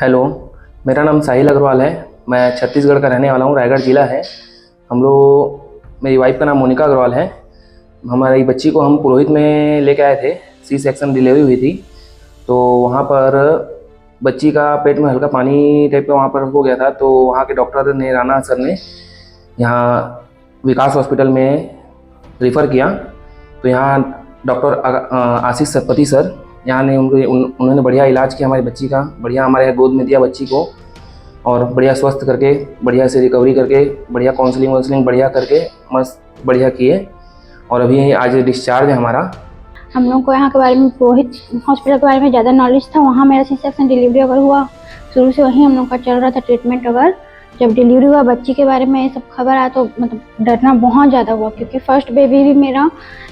Hello, मेरा नाम साहिल अग्रवाल है। मैं छत्तीसगढ़ का रहने वाला हूँ, रायगढ़ ज़िला है। मेरी वाइफ़ का नाम मोनिका अग्रवाल है। हमारी बच्ची को हम पुरोहित में लेके आए थे, सी सेक्शन डिलीवरी हुई थी। तो वहाँ पर बच्ची का पेट में हल्का पानी टाइप का वहाँ पर हो गया था। तो वहाँ के डॉक्टर ने, राणा सर ने, यहाँ विकास हॉस्पिटल में रेफ़र किया। तो यहाँ डॉक्टर आशीष सतपथी सर यहाँ ने उन्होंने बढ़िया इलाज किया हमारी बच्ची का, बढ़िया हमारे यहाँ गोद में दिया बच्ची को, और बढ़िया स्वस्थ करके, बढ़िया से रिकवरी करके, बढ़िया काउंसलिंग बढ़िया करके मस्त बढ़िया किए। और अभी आज डिस्चार्ज है हमारा। हम लोग को यहाँ के बारे में, पुरोहित हॉस्पिटल के बारे में ज़्यादा नॉलेज था। वहाँ मेरा सी सेक्शन डिलीवरी अगर हुआ, शुरू से वहीं हम लोग का चल रहा था ट्रीटमेंट। अगर जब डिलीवरी हुआ बच्ची के बारे में ये सब खबर आया तो मतलब डरना बहुत ज़्यादा हुआ, क्योंकि फर्स्ट बेबी भी मेरा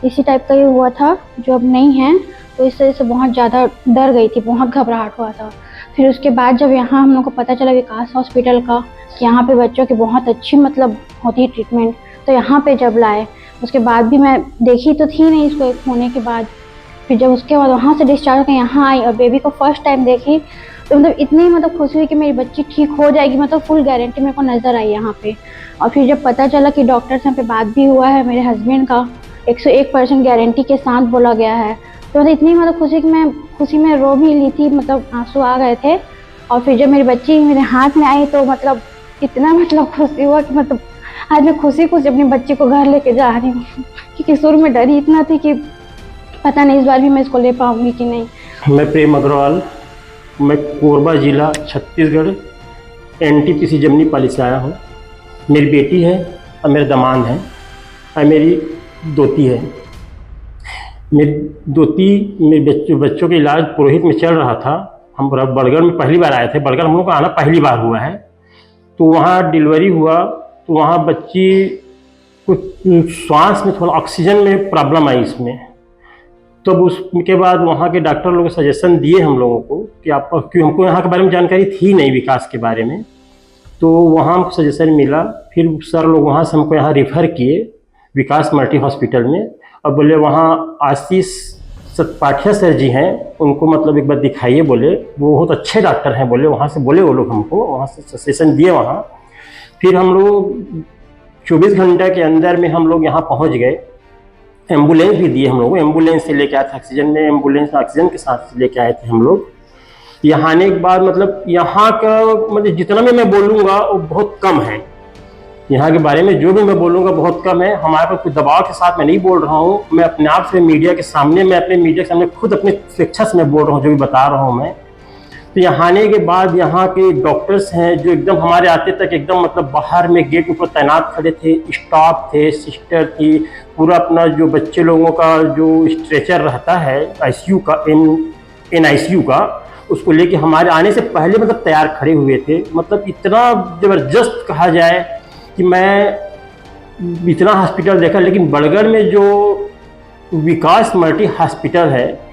इसी टाइप का ही हुआ था जो अब नहीं है। तो इस वजह से बहुत ज़्यादा डर गई थी, बहुत घबराहट हुआ था। फिर उसके बाद जब यहाँ हम लोग को पता चला विकास हॉस्पिटल का कि यहाँ पे बच्चों की बहुत अच्छी मतलब होती है ट्रीटमेंट, तो यहाँ पे जब लाए, उसके बाद भी मैं देखी तो थी नहीं इसको एक होने के बाद। फिर जब उसके बाद वहाँ से डिस्चार्ज होकर यहाँ आई और बेबी को फर्स्ट टाइम देखी, तो मतलब इतनी मतलब खुशी हुई कि मेरी बच्ची ठीक हो जाएगी, मतलब फुल गारंटी मेरे को नज़र आई यहाँ पे। और फिर जब पता चला कि डॉक्टर से यहाँ पे बात भी हुआ है, मेरे हस्बैंड का 101% गारंटी के साथ बोला गया है, तो मतलब इतनी मतलब खुशी कि मैं खुशी में रो भी ली थी, मतलब आंसू आ गए थे। और फिर जब मेरी बच्ची मेरे हाथ में आई तो मतलब इतना मतलब खुशी हुआ कि मतलब आज मैं खुशी खुशी अपनी बच्ची को घर लेके जा रही हूँ, क्योंकि शुरू में डर ही इतना थी कि पता नहीं इस बार भी मैं इसको ले पाऊंगी कि नहीं। मैं प्रेम अग्रवाल, मैं कोरबा जिला छत्तीसगढ़ NTPC जमनी पाली से आया हूँ। मेरी बेटी है और मेरे दामाद हैं और मेरी दोती है। मेरी दोती, मेरे बच्चों का इलाज पुरोहित में चल रहा था। हम बड़गढ़ में पहली बार आए थे। बड़गढ़ हम लोग का आना पहली बार हुआ है। तो वहाँ डिलीवरी हुआ तो वहाँ बच्ची कुछ श्वास में थोड़ा ऑक्सीजन में प्रॉब्लम आई इसमें। तब उसके बाद वहाँ के डॉक्टर लोग सजेशन दिए हम लोगों को कि आप, क्योंकि हमको यहाँ के बारे में जानकारी थी नहीं विकास के बारे में, तो वहाँ हमको सजेशन मिला। फिर सर लोग वहाँ से हमको यहाँ रेफ़र किए विकास मल्टी हॉस्पिटल में, और बोले वहाँ आशीष सतपाठिया सर जी हैं, उनको मतलब एक बार दिखाइए, बोले वो बहुत अच्छे डॉक्टर हैं, बोले वहाँ से, बोले वो लोग हमको वहाँ से सजेशन दिए वहाँ। फिर हम लोग 24 घंटे के अंदर में हम लोग यहाँ पहुँच गए। एम्बुलेंस भी दिए हम लोग को, एम्बुलेंस से लेके आए थे, ऑक्सीजन में एम्बुलेंस ऑक्सीजन के साथ लेके आए थे हम लोग। यहाँ आने के बाद मतलब यहाँ का मतलब जितना भी मैं बोलूँगा वो बहुत कम है। यहाँ के बारे में जो भी मैं बोलूँगा बहुत कम है। हमारे पास कोई दबाव के साथ मैं नहीं बोल रहा हूँ, मैं अपने आप से मीडिया के सामने, मैं अपने मीडिया के सामने खुद अपने स्वेच्छा से मैं बोल रहा हूँ जो भी बता रहा हूँ मैं। तो यहाँ आने के बाद यहाँ के डॉक्टर्स हैं जो एकदम हमारे आते तक एकदम मतलब बाहर में गेट ऊपर तैनात खड़े थे, स्टाफ थे, सिस्टर थी, पूरा अपना जो बच्चे लोगों का जो स्ट्रेचर रहता है ICU का, NICU का, उसको लेके हमारे आने से पहले मतलब तैयार खड़े हुए थे। मतलब इतना ज़बरदस्त कहा जाए कि मैं इतना हॉस्पिटल देखा, लेकिन बड़गढ़ में जो विकास मल्टी हॉस्पिटल है,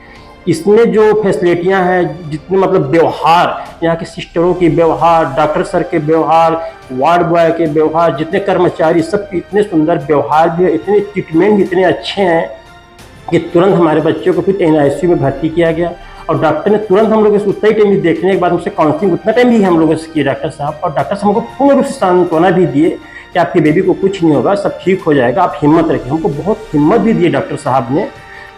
इसमें जो फैसिलिटियां हैं, जितने मतलब व्यवहार, यहाँ के सिस्टरों की व्यवहार, डॉक्टर सर के व्यवहार, वार्ड बॉय के व्यवहार, जितने कर्मचारी, सब इतने सुंदर व्यवहार भी है, इतने ट्रीटमेंट भी इतने अच्छे हैं कि तुरंत हमारे बच्चों को फिर NICU में भर्ती किया गया। और डॉक्टर ने तुरंत हम लोग उतना ही टाइम देखने के बाद हमसे काउंसलिंग उतना टाइम भी हम लोगों से किया डॉक्टर साहब। और डॉक्टर साहब हमको पूर्ण रूप से सांत्वना भी दिए कि आपके बेबी को कुछ नहीं होगा, सब ठीक हो जाएगा, आप हिम्मत रखिए। हमको बहुत हिम्मत भी दी डॉक्टर साहब ने।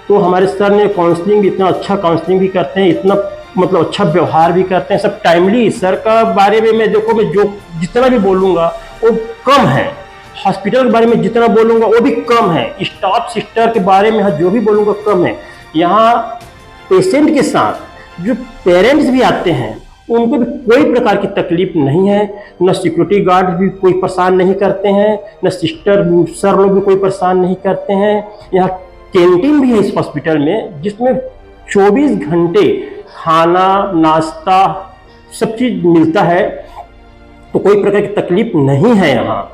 तो हमारे सर ने काउंसलिंग भी, इतना अच्छा काउंसलिंग भी करते हैं, इतना मतलब अच्छा व्यवहार भी करते हैं, सब टाइमली। सर का बारे में मैं देखो, मैं जो जितना भी बोलूँगा वो कम है, हॉस्पिटल के बारे में जितना बोलूँगा वो भी कम है, स्टाफ सिस्टर के बारे में जो भी बोलूँगा कम है। यहाँ पेशेंट के साथ जो पेरेंट्स भी आते हैं उनको भी कोई प्रकार की तकलीफ नहीं है, न सिक्योरिटी गार्ड भी कोई परेशान नहीं करते हैं, न सिस्टर सर लोग भी कोई परेशान नहीं करते हैं। यहाँ कैंटीन भी है इस हॉस्पिटल में, जिसमें 24 घंटे खाना नाश्ता सब चीज़ मिलता है, तो कोई प्रकार की तकलीफ नहीं है यहाँ।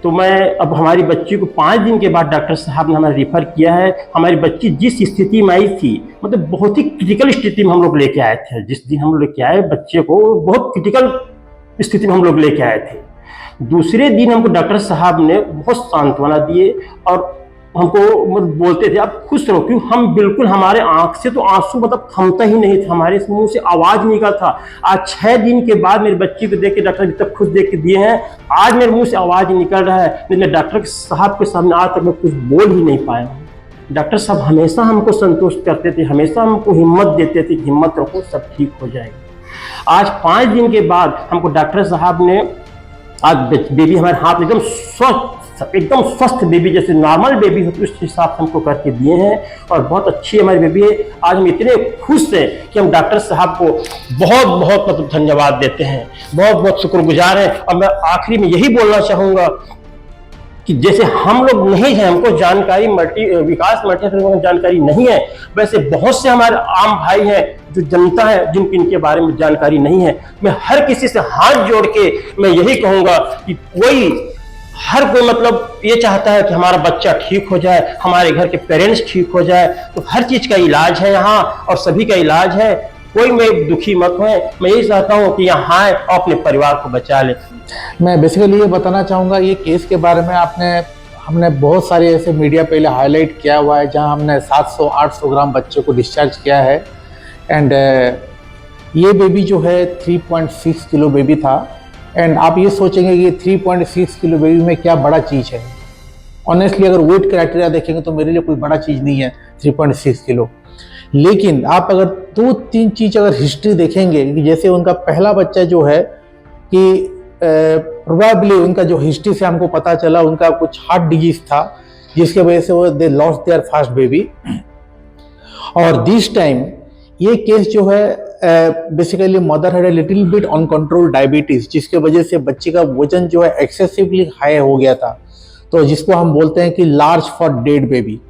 तो मैं अब हमारी बच्ची को 5 दिन के बाद डॉक्टर साहब ने हमें रेफ़र किया है। हमारी बच्ची जिस स्थिति में आई थी, मतलब बहुत ही क्रिटिकल स्थिति में हम लोग लेके आए थे। जिस दिन हम लोग लेके आए बच्चे को, बहुत क्रिटिकल स्थिति में हम लोग लेके आए थे। दूसरे दिन हमको डॉक्टर साहब ने बहुत सांत्वना दिए और हमको मतलब बोलते थे आप खुश रहो, क्यों हम बिल्कुल हमारे आंख से तो आंसू मतलब थमता ही नहीं था, हमारे मुंह से आवाज नहीं निकल था। आज 6 दिन के बाद मेरी बच्ची को देख के डॉक्टर तक खुद देख के दिए हैं, आज मेरे मुंह से आवाज नहीं निकल रहा है। मैं डॉक्टर साहब के सामने आज तक मैं कुछ बोल ही नहीं पाया हूँ। डॉक्टर साहब हमेशा हमको संतुष्ट करते थे, हमेशा हमको हिम्मत देते थे कि हिम्मत रखो, सब ठीक हो जाएगा। आज 5 दिन के बाद हमको डॉक्टर साहब ने, आज बेबी हमारे हाथ एकदम स्वस्थ बेबी, जैसे नॉर्मल बेबी होती है उस हिसाब से हमको करके दिए हैं, और बहुत अच्छी हमारी बेबी है। आज हम इतने खुश हैं कि हम डॉक्टर साहब को बहुत बहुत मतलब धन्यवाद देते हैं, बहुत बहुत शुक्रगुजार हैं। और मैं आखिरी में यही बोलना चाहूँगा कि जैसे हम लोग नहीं हैं, हमको जानकारी विकास मल्टी जानकारी नहीं है, वैसे बहुत से हमारे आम भाई हैं जो जनता है जिनको इनके बारे में जानकारी नहीं है। मैं हर किसी से हाथ जोड़ के मैं यही कहूँगा कि हर कोई मतलब ये चाहता है कि हमारा बच्चा ठीक हो जाए, हमारे घर के पेरेंट्स ठीक हो जाए, तो हर चीज़ का इलाज है यहाँ और सभी का इलाज है। कोई में दुखी मत हो, मैं यही चाहता हूँ कि यहाँ आए और अपने परिवार को बचा ले। मैं बेसिकली ये बताना चाहूँगा, ये केस के बारे में हमने बहुत सारे ऐसे मीडिया पहले हाईलाइट किया हुआ है जहाँ हमने 700-800 ग्राम बच्चे को डिस्चार्ज किया है। एंड ये बेबी जो है 3.6 किलो बेबी था। एंड आप ये सोचेंगे कि 3.6 किलो बेबी में क्या बड़ा चीज़ है। ऑनेस्टली अगर वेट क्राइटेरिया देखेंगे तो मेरे लिए कोई बड़ा चीज़ नहीं है 3.6 किलो। लेकिन आप अगर 2-3 चीज़ अगर हिस्ट्री देखेंगे कि जैसे उनका पहला बच्चा जो है कि प्रोबेबली उनका जो हिस्ट्री से हमको पता चला उनका कुछ हार्ट डिजीज था जिसके वजह से वो they lost their first baby. और दिस टाइम ये केस जो है basically mother had a little bit uncontrolled diabetes, जिसके वजह से बच्चे का वजन जो है एक्सेसिवली हाई हो गया था, तो जिसको हम बोलते हैं कि लार्ज फॉर डेड बेबी।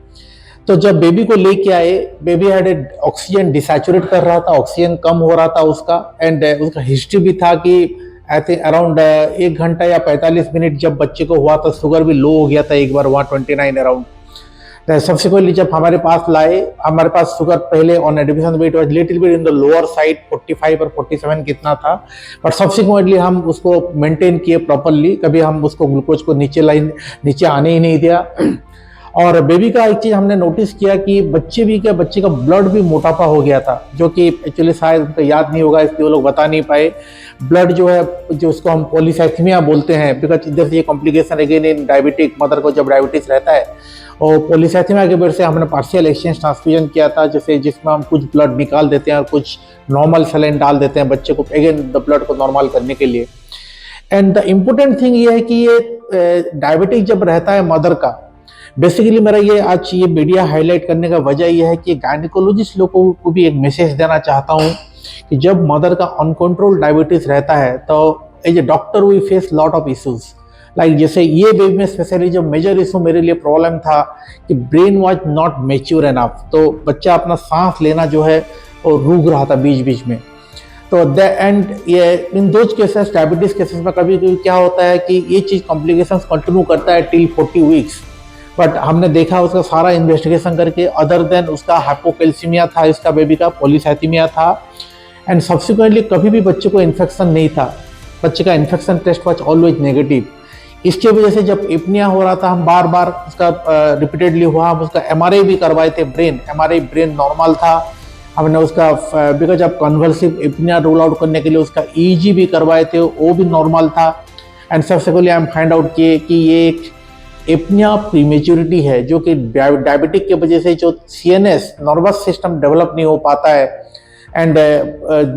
तो जब बेबी को लेके आए, बेबी हैड ऑक्सीजन डिसैचुरेट कर रहा था, ऑक्सीजन कम हो रहा था उसका। एंड उसका हिस्ट्री भी था कि आई थिंक अराउंड 1 घंटा या 45 मिनट जब बच्चे को हुआ था सुगर भी लो हो गया था एक बार 129 अराउंड। सब्सिक्वेंटली जब हमारे पास लाए, हमारे पास शुगर पहले on admission wait was little bit in the lower side 45 और 47 कितना था, बट सब्सिक्वेंटली हम उसको मेंटेन किए प्रॉपरली, कभी हम उसको ग्लूकोज को नीचे आने ही नहीं दिया। और बेबी का एक चीज़ हमने नोटिस किया कि बच्चे का ब्लड भी मोटापा हो गया था, जो कि एक्चुअली शायद उनको याद नहीं होगा इसलिए वो लोग बता नहीं पाए। ब्लड जो है, जो उसको हम पॉलीसाइथेमिया बोलते हैं, बिकॉज इधर से ये complication again in diabetic mother को जब डायबिटीज रहता है, और पॉलीसाइथेमिया के वजह से हमने पार्शियल एक्सचेंज ट्रांसफ्यूजन किया था, जिसमें हम कुछ ब्लड निकाल देते हैं और कुछ नॉर्मल सेलेन डाल देते हैं बच्चे को अगेन द ब्लड को नॉर्मल करने के लिए। एंड द इम्पोर्टेंट थिंग ये है कि ये डायबिटिक जब रहता है मदर का, बेसिकली मेरा ये आज ये मीडिया हाईलाइट करने का वजह यह है कि गायनिकोलॉजिस्ट लोगों को भी एक मैसेज देना चाहता हूँ कि जब मदर का अनकंट्रोल्ड डायबिटीज रहता है तो as a doctor we face lot of issues. Like जैसे ये बेबी में स्पेशली जो मेजर इशू मेरे लिए प्रॉब्लम था कि brain was not mature enough, तो बच्चा अपना सांस लेना जो है वो रुक रहा था बीच बीच में। तो ये in those cases, diabetes cases में कभी कभी क्या होता है कि ये चीज़ कॉम्प्लिकेशंस कंटिन्यू करता है टिल 40 वीक्स। बट हमने देखा उसका सारा इन्वेस्टिगेशन करके, अदर देन उसका हाइपोकैल्सीमिया था, इसका बेबी का पॉलीसाइथेमिया था, एंड सब्सिक्वेंटली कभी भी बच्चे को इन्फेक्शन नहीं था। बच्चे का infection test was always negative. इसकी वजह से जब एपनिया हो रहा था, हम बार बार उसका रिपीटेडली हुआ, हम उसका MRI भी करवाए थे, MRI ब्रेन नॉर्मल था। हमने उसका because of convulsive apnoea rule out करने के लिए उसका EEG भी करवाए थे, वो भी नॉर्मल था। एंड सब्सिक्वेंटली हम फाइंड आउट किए कि ये एक एपनिया प्रीमेच्योरिटी है, जो कि डायबिटिक की वजह से जो CNS नर्वस सिस्टम डेवलप नहीं हो पाता है, एंड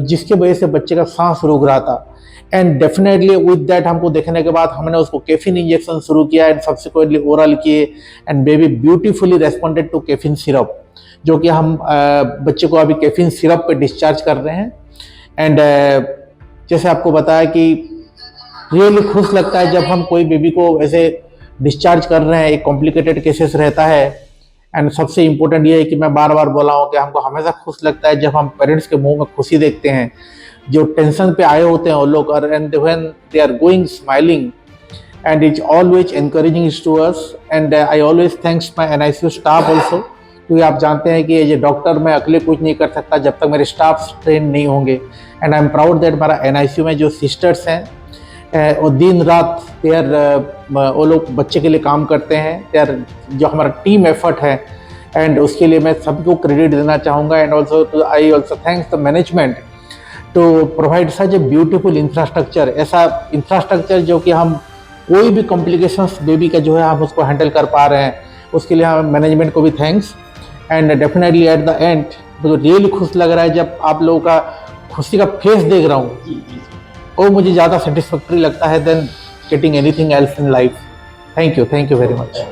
जिसके वजह से बच्चे का सांस रुक रहा था। एंड डेफिनेटली विद दैट हमको देखने के बाद हमने उसको कैफीन इंजेक्शन शुरू किया एंड सब्सिक्वेंटली ओरल किए, and baby beautifully responded to caffeine syrup, जो कि हम बच्चे को अभी कैफीन सिरप पे डिस्चार्ज कर रहे हैं। एंड जैसे आपको बताया कि रियली खुश लगता है जब हम कोई बेबी को ऐसे डिस्चार्ज कर रहे हैं, एक कॉम्प्लिकेटेड केसेस रहता है। एंड सबसे इम्पोर्टेंट ये है कि मैं बार बार बोला हूँ कि हमको हमेशा खुश लगता है जब हम पेरेंट्स के मुंह में खुशी देखते हैं, जो टेंशन पे आए होते हैं वो लोग, and when they are going smiling, and it's always encouraging to us. And I always thanks my NICU staff also, क्योंकि आप जानते हैं कि एज ए डॉक्टर मैं अकेले कुछ नहीं कर सकता जब तक मेरे स्टाफ ट्रेन नहीं होंगे। And I am proud that हमारा NICU में जो सिस्टर्स हैं और दिन रात वो लोग बच्चे के लिए काम करते हैं। जो हमारा टीम एफर्ट है, एंड उसके लिए मैं सबको क्रेडिट देना चाहूँगा। And also I also thanks the management to provide such a beautiful infrastructure, ऐसा इंफ्रास्ट्रक्चर जो कि हम कोई भी कॉम्प्लिकेशंस बेबी का जो है हम उसको हैंडल कर पा रहे हैं, उसके लिए हम मैनेजमेंट को भी thanks. And definitely at the end मुझे रियली खुश लग रहा है जब आप लोगों का खुशी का फेस देख रहा हूँ, वो मुझे ज़्यादा सेटिस्फैक्टरी लगता है then getting anything else in life. Thank you very much.